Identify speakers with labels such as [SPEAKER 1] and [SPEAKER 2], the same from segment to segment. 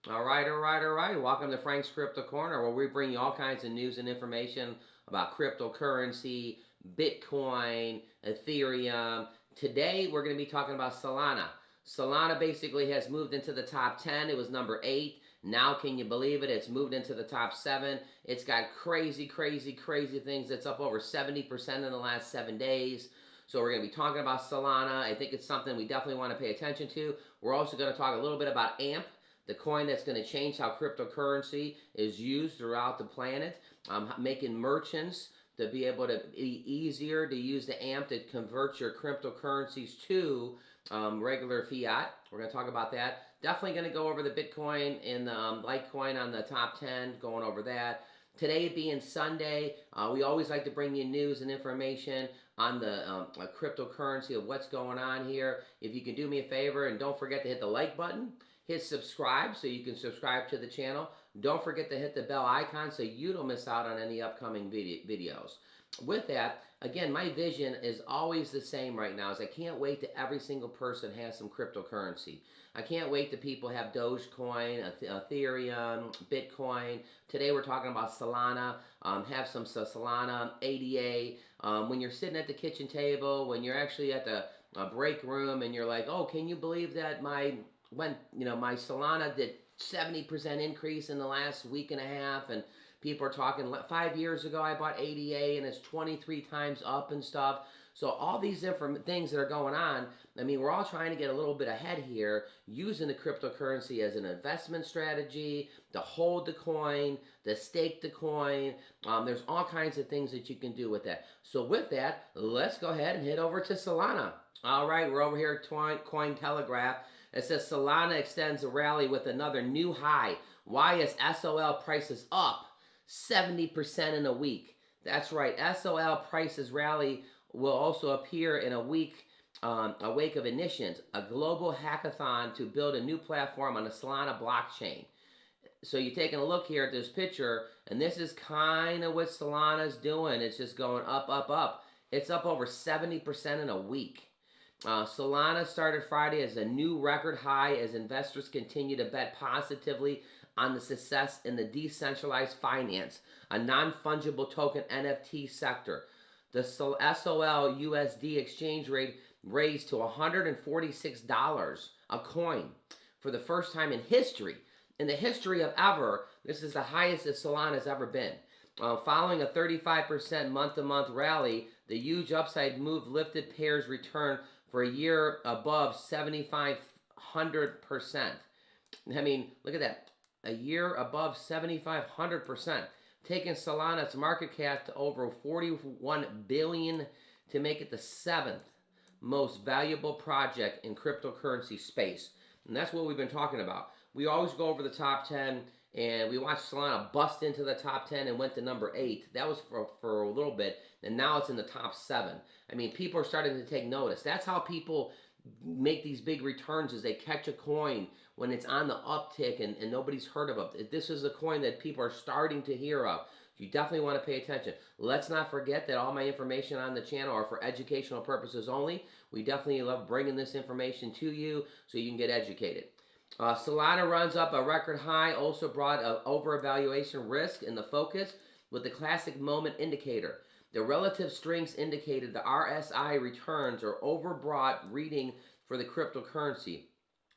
[SPEAKER 1] All right. Welcome to Frank's Crypto Corner, where we bring you all kinds of news and information about cryptocurrency, Bitcoin, Ethereum. Today, we're going to be talking about Solana. Solana basically has moved into the top 10. It was number 8. Now, can you believe it? It's moved into the top 7. It's got crazy things. It's up over 70% in the last 7 days. So we're going to be talking about Solana. I think it's something we definitely want to pay attention to. We're also going to talk a little bit about AMP, the coin that's going to change how cryptocurrency is used throughout the planet, making merchants to be able to be easier to use the AMP to convert your cryptocurrencies to regular fiat. We're going to talk about that. Definitely going to go over the Bitcoin and the Litecoin on the top 10, going over that. Today being Sunday, we always like to bring you news and information on the cryptocurrency of what's going on here. If you can do me a favor and don't forget to hit the like button, hit subscribe so you can subscribe to the channel. Don't forget to hit the bell icon so you don't miss out on any upcoming videos. With that, again, my vision is always the same right now. Is I can't wait till every single person has some cryptocurrency. I can't wait till people have Dogecoin, Ethereum, Bitcoin. Today we're talking about Solana. Have some Solana, ADA. When you're sitting at the kitchen table, when you're actually at the break room and you're like, oh, can you believe that my Solana did 70% increase in the last week and a half, and people are talking 5 years ago I bought ADA and it's 23 times up and stuff. So all these different things that are going on, I mean, we're all trying to get a little bit ahead here, using the cryptocurrency as an investment strategy, to hold the coin, to stake the coin. There's all kinds of things that you can do with that. So with that, let's go ahead and head over to Solana. All right, we're over here at Cointelegraph. It says Solana extends a rally with another new high. Why is SOL prices up 70% in a week? That's right, SOL prices rally will also appear in a wake of Ignitions, a global hackathon to build a new platform on the Solana blockchain. So you're taking a look here at this picture, and this is kind of what Solana's doing. It's just going up. It's up over 70% in a week. Solana started Friday as a new record high as investors continue to bet positively on the success in the decentralized finance, a non-fungible token NFT sector. The SOL USD exchange rate raised to $146 a coin for the first time in history. In the history of ever, this is the highest that Solana has ever been. Following a 35% month-to-month rally, the huge upside move lifted pairs return for a year above 7,500%. I mean, look at that. A year above 7,500%. Taking Solana's market cap to over $41 billion to make it the 7th most valuable project in cryptocurrency space. And that's what we've been talking about. We always go over the top 10, and we watched Solana bust into the top 10 and went to number 8. That was for a little bit, and now it's in the top 7. I mean, people are starting to take notice. That's how people make these big returns, is they catch a coin when it's on the uptick and nobody's heard of it. This is a coin that people are starting to hear of. You definitely want to pay attention. Let's not forget that all my information on the channel are for educational purposes only. We definitely love bringing this information to you so you can get educated. Solana runs up a record high, also brought over-evaluation risk in the focus with the classic moment indicator. The relative strengths indicated the RSI returns are overbought reading for the cryptocurrency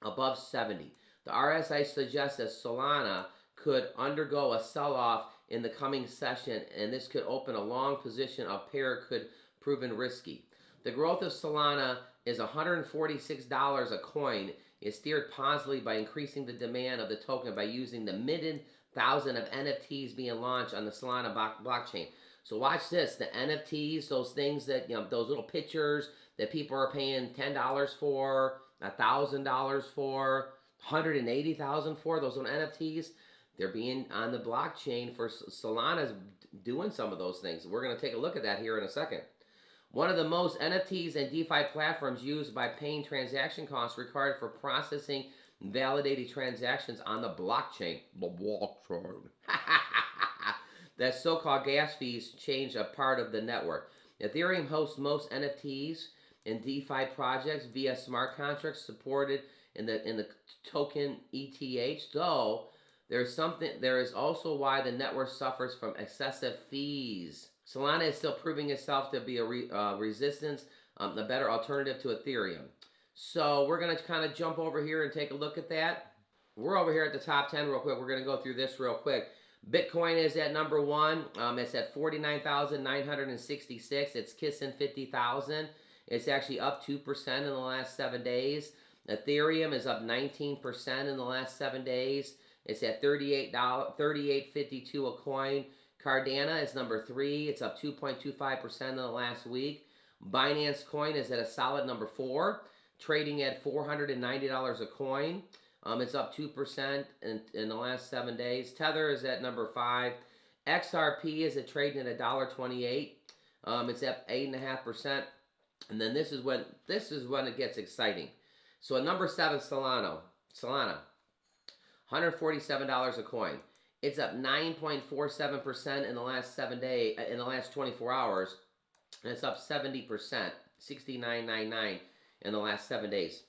[SPEAKER 1] above 70. The RSI suggests that Solana could undergo a sell-off in the coming session, and this could open a long position of pair could proven risky. The growth of Solana is $146 a coin. Is steered positively by increasing the demand of the token by using the mid-thousand of NFTs being launched on the Solana blockchain. So watch this, the NFTs, those things that, those little pictures that people are paying $10 for, $1,000 for, $180,000 for, those little NFTs, they're being on the blockchain for Solana's doing some of those things. We're going to take a look at that here in a second. One of the most NFTs and DeFi platforms used by paying transaction costs required for processing validated transactions on the blockchain. The blockchain. That so-called gas fees change a part of the network. Ethereum hosts most NFTs and DeFi projects via smart contracts supported in the token ETH, though there is also why the network suffers from excessive fees. Solana is still proving itself to be a resistance, a better alternative to Ethereum. So we're going to kind of jump over here and take a look at that. We're over here at the top 10 real quick. We're going to go through this real quick. Bitcoin is at number 1. It's at 49,966. It's kissing 50,000. It's actually up 2% in the last 7 days. Ethereum is up 19% in the last 7 days. It's at $38.52 a coin. Cardano is number 3. It's up 2.25% in the last week. Binance Coin is at a solid number 4, trading at $490 a coin. It's up 2% in the last 7 days. Tether is at number 5. XRP is at trading at $1.28. It's up 8.5%. And then this is when it gets exciting. So at number 7, Solana, $147 a coin. It's up 9.47% in the last 7 days, in the last 24 hours, and it's up 70%, 69.99 in the last 7 days.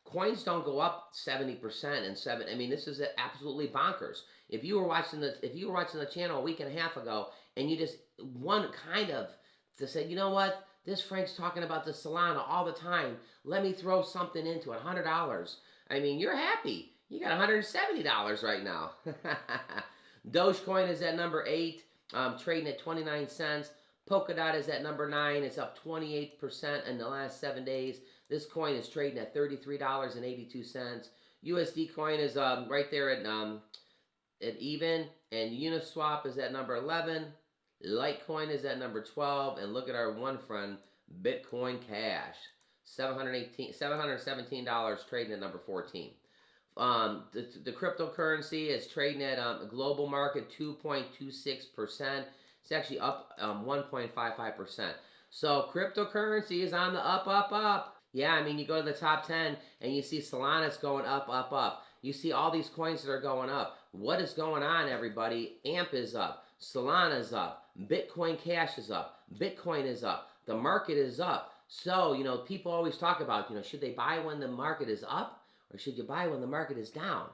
[SPEAKER 1] Coins don't go up 70% in 7. I mean, this is absolutely bonkers. If you were watching the channel a week and a half ago, and you just said, you know what, this Frank's talking about the Solana all the time. Let me throw something into it, $100. I mean, you're happy. You got $170 right now. Dogecoin is at number 8, trading at 29 cents. Polkadot is at number 9. It's up 28% in the last 7 days. This coin is trading at $33.82. USD coin is right there at even. And Uniswap is at number 11. Litecoin is at number 12. And look at our one friend, Bitcoin Cash. $717 trading at number 14. The cryptocurrency is trading at a global market 2.26%. It's actually up 1.55%. So cryptocurrency is on the up. Yeah, I mean, you go to the top 10 and you see Solana's going up. You see all these coins that are going up. What is going on, everybody? AMP is up. Solana's up. Bitcoin Cash is up. Bitcoin is up. The market is up. So, people always talk about, should they buy when the market is up or should you buy when the market is down?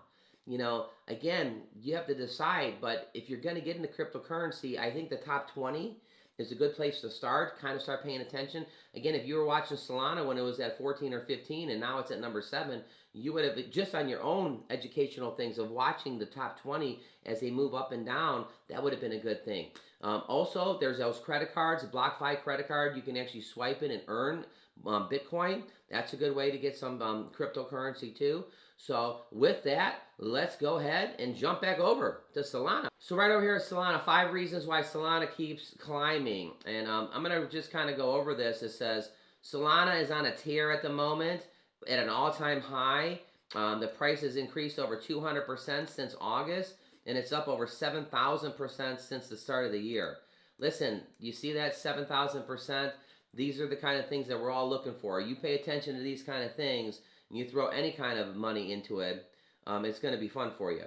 [SPEAKER 1] Again, you have to decide, but if you're going to get into cryptocurrency, I think the top 20 is a good place to start, kind of start paying attention. Again, if you were watching Solana when it was at 14 or 15 and now it's at number 7, you would have, just on your own educational things of watching the top 20 as they move up and down, that would have been a good thing. Also, there's those credit cards, BlockFi credit card, you can actually swipe it and earn Bitcoin. That's a good way to get some cryptocurrency too. So with that, let's go ahead and jump back over to Solana. So right over here is Solana, 5 reasons why Solana keeps climbing. And I'm going to just kind of go over this. It says Solana is on a tear at the moment at an all-time high. The price has increased over 200% since August, and it's up over 7,000% since the start of the year. Listen, you see that 7,000%? These are the kind of things that we're all looking for. You pay attention to these kind of things, and you throw any kind of money into it, it's going to be fun for you.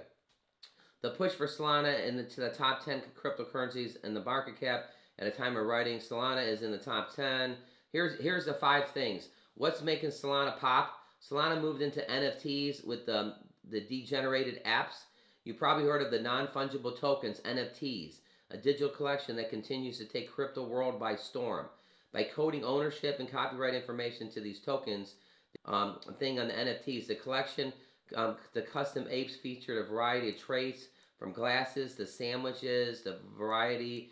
[SPEAKER 1] The push for Solana to the top 10 cryptocurrencies in the market cap at a time of writing. Solana is in the top 10. Here's the 5 things. What's making Solana pop? Solana moved into NFTs with the degenerated apps. You probably heard of the non-fungible tokens, NFTs, a digital collection that continues to take crypto world by storm. By coding ownership and copyright information to these tokens, thing on the NFTs, the collection, the custom apes featured a variety of traits from glasses to sandwiches, the variety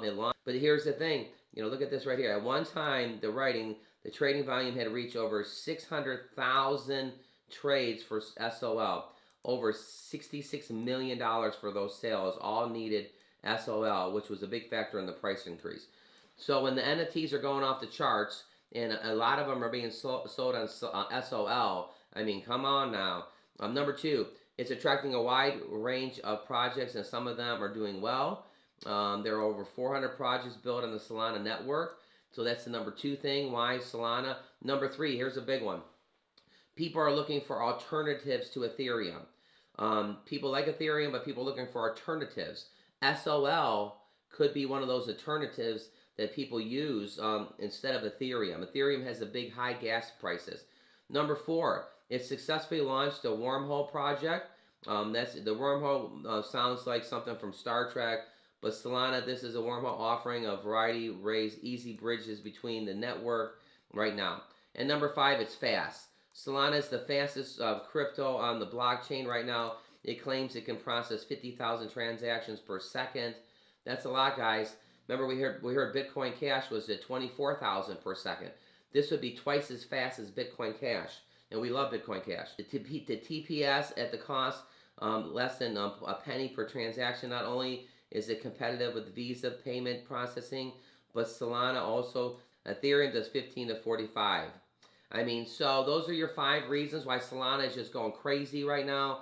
[SPEAKER 1] in line. But here's the thing, look at this right here. At one time, the trading volume had reached over 600,000 trades for SOL. Over $66 million for those sales, all needed SOL, which was a big factor in the price increase. So when the NFTs are going off the charts, and a lot of them are being sold on SOL, I mean, come on now. Number 2, it's attracting a wide range of projects, and some of them are doing well. There are over 400 projects built on the Solana network. So that's the number 2 thing. Why Solana? Number 3, here's a big one. People are looking for alternatives to Ethereum. People like Ethereum, but people are looking for alternatives. SOL could be one of those alternatives that people use instead of Ethereum. Ethereum has the big high gas prices. Number 4, it successfully launched a wormhole project. That's the wormhole sounds like something from Star Trek, but Solana, this is a wormhole offering a variety of ways, easy bridges between the network right now. And number 5, it's fast. Solana is the fastest crypto on the blockchain right now. It claims it can process 50,000 transactions per second. That's a lot, guys. Remember, we heard Bitcoin Cash was at 24,000 per second. This would be twice as fast as Bitcoin Cash, and we love Bitcoin Cash. The TPS at the cost less than a penny per transaction. Not only is it competitive with Visa payment processing, but Solana also, Ethereum does 15 to 45. I mean, so those are your 5 reasons why Solana is just going crazy right now.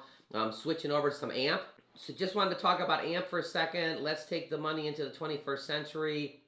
[SPEAKER 1] Switching over to some AMP. So just wanted to talk about AMP for a second. Let's take the money into the 21st century.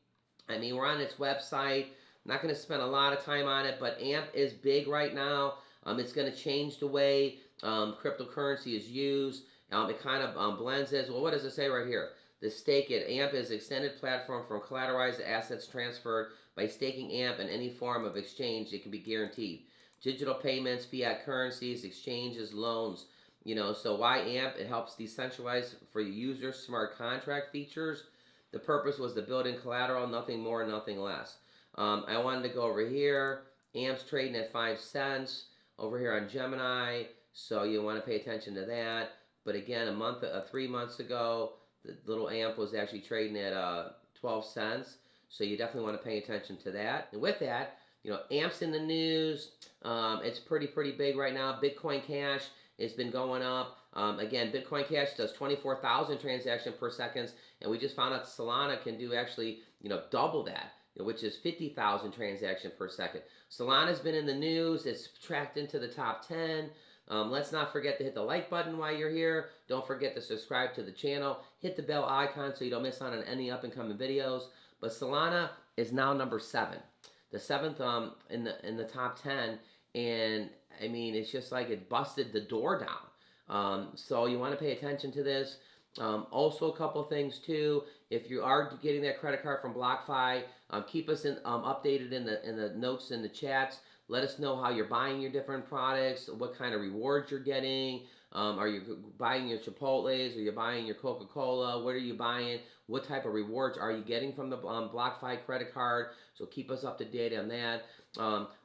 [SPEAKER 1] I mean, we're on its website. Not going to spend a lot of time on it, but AMP is big right now. It's going to change the way cryptocurrency is used. It kind of blends this. Well, what does it say right here? The stake it. AMP is an extended platform for collateralized assets transferred by staking AMP in any form of exchange. It can be guaranteed. Digital payments, fiat currencies, exchanges, loans. You know, so why AMP? It helps decentralize for users smart contract features. The purpose was to build in collateral, nothing more, nothing less. I wanted to go over here. AMP's trading at 5 cents over here on Gemini, so you want to pay attention to that. But again, 3 months ago, the little AMP was actually trading at 12 cents, so you definitely want to pay attention to that. And with that, you know, AMP's in the news. It's pretty big right now. Bitcoin Cash has been going up. Again, Bitcoin Cash does 24,000 transactions per second, and we just found out Solana can do actually, you know, double that, which is 50,000 transactions per second. Solana's been in the news. It's tracked into the top 10. Let's not forget to hit the like button while you're here. Don't forget to subscribe to the channel. Hit the bell icon so you don't miss out on any up-and-coming videos. But Solana is now number 7. The 7th in the top 10. And, I mean, it's just like it busted the door down. So you want to pay attention to this. Also, a couple things too. If you are getting that credit card from BlockFi, keep us updated in the notes in the chats. Let us know how you're buying your different products, what kind of rewards you're getting. Are you buying your Chipotles? Are you buying your Coca-Cola? What are you buying? What type of rewards are you getting from the BlockFi credit card? So keep us up to date on that.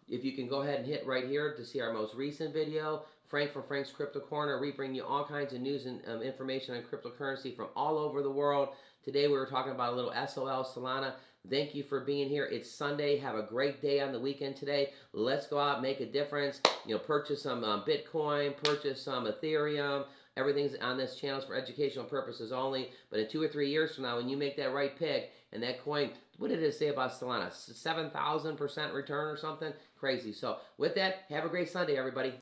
[SPEAKER 1] If you can go ahead and hit right here to see our most recent video. Frank from Frank's Crypto Corner. We bring you all kinds of news and information on cryptocurrency from all over the world. Today we were talking about a little SOL Solana. Thank you for being here. It's Sunday. Have a great day on the weekend today. Let's go out and make a difference. You know, purchase some Bitcoin, purchase some Ethereum. Everything's on this channel for educational purposes only. But in 2 or 3 years from now, when you make that right pick and that coin, what did it say about Solana? 7,000% return or something? Crazy. So with that, have a great Sunday, everybody.